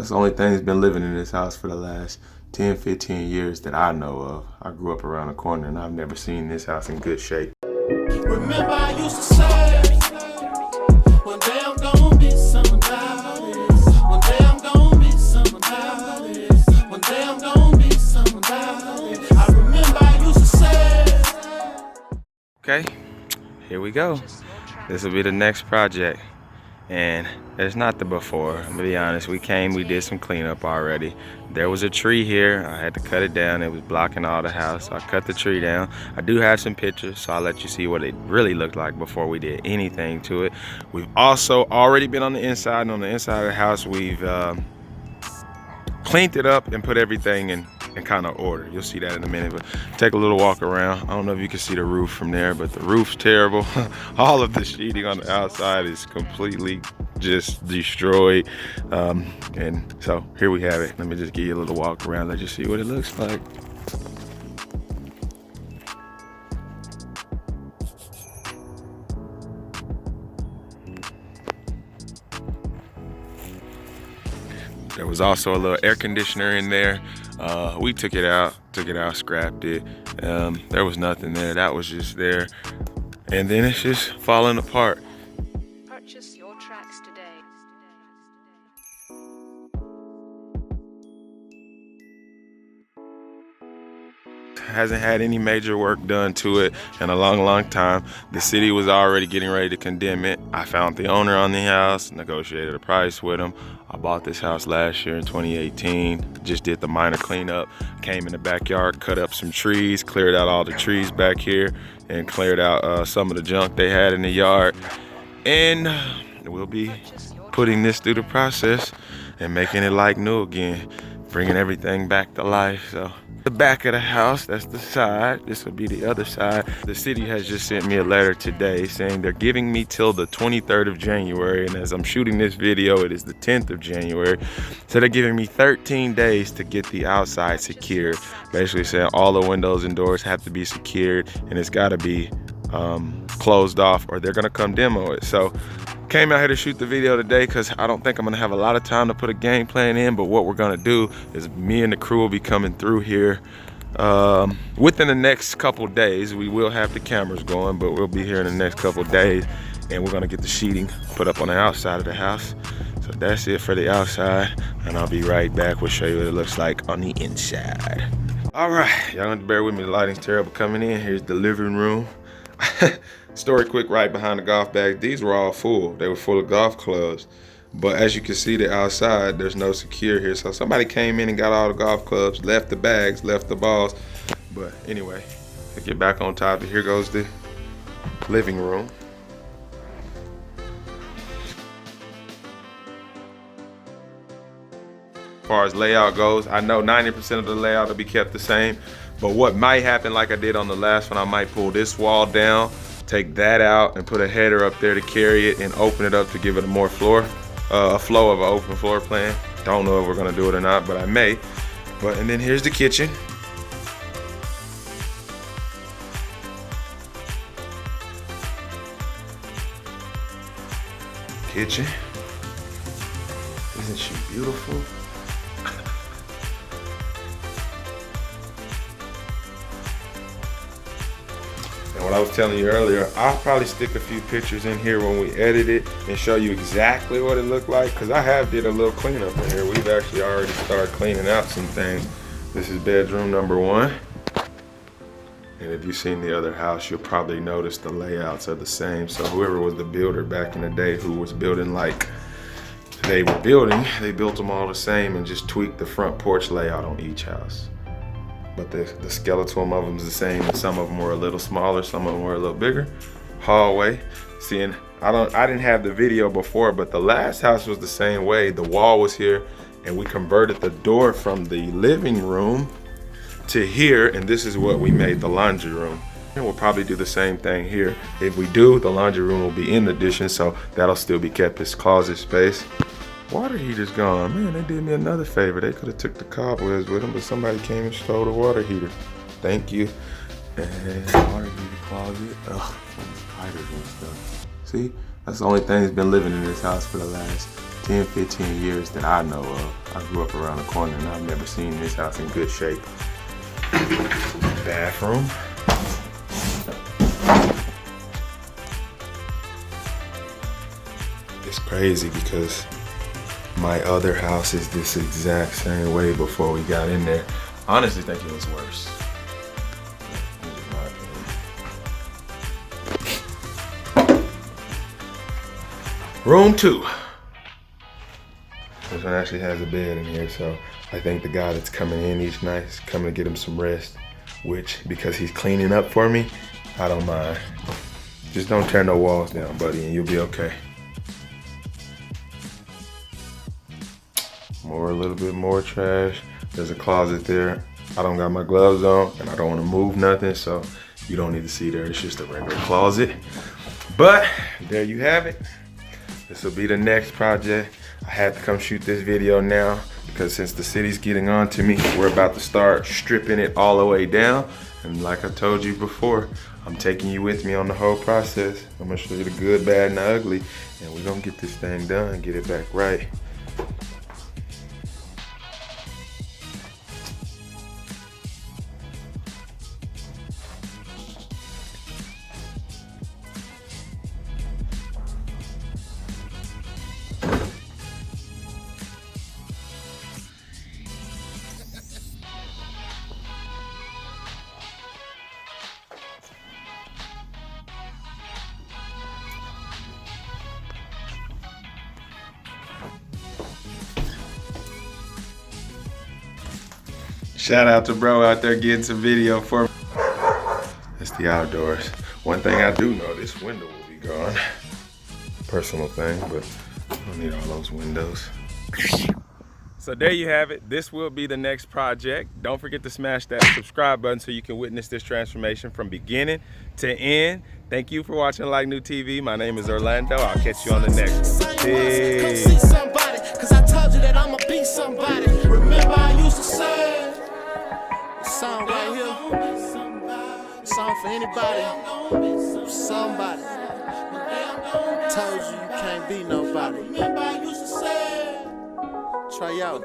That's the only thing that's been living in this house for the last 10, 15 years that I know of. I grew up around the corner and I've never seen this house in good shape. Remember I used to say, one day I'm gonna be somebody. One day I'm gonna be somebody. One day I'm gonna be somebody. I remember I used to say. Okay, here we go. This will be the next project. And it's not the before. I'm gonna be honest, we did some cleanup already. There was a tree here, I had to cut it down. It was blocking all the house, so I cut the tree down. I do have some pictures, so I'll let you see what it really looked like before we did anything to it. We've also already been on the inside, and on the inside of the house, we've cleaned it up and put everything in kind of order. You'll see that in a minute, but take a little walk around. I don't know if you can see the roof from there, but the roof's terrible. All of the sheeting on the outside is completely just destroyed. And so here we have it. Let me just give you a little walk around, let you see what it looks like. There was also a little air conditioner in there. We took it out, scrapped it. There was nothing there, that was just there. And then it's just falling apart. Purchase your tracks today. Hasn't had any major work done to it in a long time. The city was already getting ready to condemn it. I found the owner on the house, negotiated a price with him. I bought this house last year in 2018, just did the minor cleanup, came in the backyard, cut up some trees, cleared out all the trees back here, and cleared out some of the junk they had in the yard. And we'll be putting this through the process and making it like new again, bringing everything back to life. So the back of the house, that's the side. This will be the other side. The city has just sent me a letter today saying they're giving me till the 23rd of January. And as I'm shooting this video, it is the 10th of January. So they're giving me 13 days to get the outside secured. Basically saying all the windows and doors have to be secured and it's gotta be closed off or they're gonna come demo it. So came out here to shoot the video today because I don't think I'm gonna have a lot of time to put a game plan in, but what we're gonna do is me and the crew will be coming through here within the next couple days. We will have the cameras going, but we'll be here in the next couple days and we're gonna get the sheeting put up on the outside of the house. So that's it for the outside and I'll be right back. We'll show you what it looks like on the inside. All right, y'all have to bear with me, the lighting's terrible coming in. Here's the living room. Story quick, right behind the golf bag, these were all full. They were full of golf clubs. But as you can see, the outside, there's no secure here. So somebody came in and got all the golf clubs, left the bags, left the balls. But anyway, to get back on top, here goes the living room. As far as layout goes, I know 90% of the layout will be kept the same. But what might happen, like I did on the last one, I might pull this wall down, take that out and put a header up there to carry it and open it up to give it a more flow of an open floor plan. Don't know if we're gonna do it or not, but I may. And then here's the kitchen. Kitchen. Isn't she beautiful? What I was telling you earlier, I'll probably stick a few pictures in here when we edit it and show you exactly what it looked like, because I have did a little cleanup in here. We've actually already started cleaning out some things. This is bedroom number 1. And if you've seen the other house, you'll probably notice the layouts are the same. So whoever was the builder back in the day who was building like they were building, they built them all the same and just tweaked the front porch layout on each house. But the skeleton of them is the same, and some of them were a little smaller, some of them were a little bigger. Hallway, seeing, I didn't have the video before, but the last house was the same way. The wall was here, and we converted the door from the living room to here, and this is what we made the laundry room. And we'll probably do the same thing here. If we do, the laundry room will be in the addition, so that'll still be kept as closet space. Water heater's gone. Man, they did me another favor. They could have took the cobwebs with them, but somebody came and stole the water heater. Thank you. And water heater closet. Ugh, spiders and stuff. See, that's the only thing that's been living in this house for the last 10, 15 years that I know of. I grew up around the corner and I've never seen this house in good shape. Bathroom. It's crazy because my other house is this exact same way before we got in there. I honestly think it was worse. Room 2. This one actually has a bed in here, so I think the guy that's coming in each night is coming to get him some rest, which, because he's cleaning up for me, I don't mind. Just don't tear no walls down, buddy, and you'll be okay. A little bit more trash. There's a closet there. I don't got my gloves on, and I don't want to move nothing, so you don't need to see there. It's just a regular closet. But there you have it. This will be the next project. I had to come shoot this video now because since the city's getting on to me, we're about to start stripping it all the way down. And like I told you before, I'm taking you with me on the whole process. I'm gonna show you the good, bad, and the ugly, and we're gonna get this thing done, get it back right. Shout out to bro out there getting some video for me. That's the outdoors. One thing I do know, this window will be gone. Personal thing, but I don't need all those windows. So there you have it. This will be the next project. Don't forget to smash that subscribe button so you can witness this transformation from beginning to end. Thank you for watching Like New TV. My name is Orlando. I'll catch you on the next one. Peace. See somebody, cause I told you that I'ma be somebody. Remember I used to say, this song right here, this song for anybody, somebody. Told you you can't be nobody. Remember I used to say, Trayo.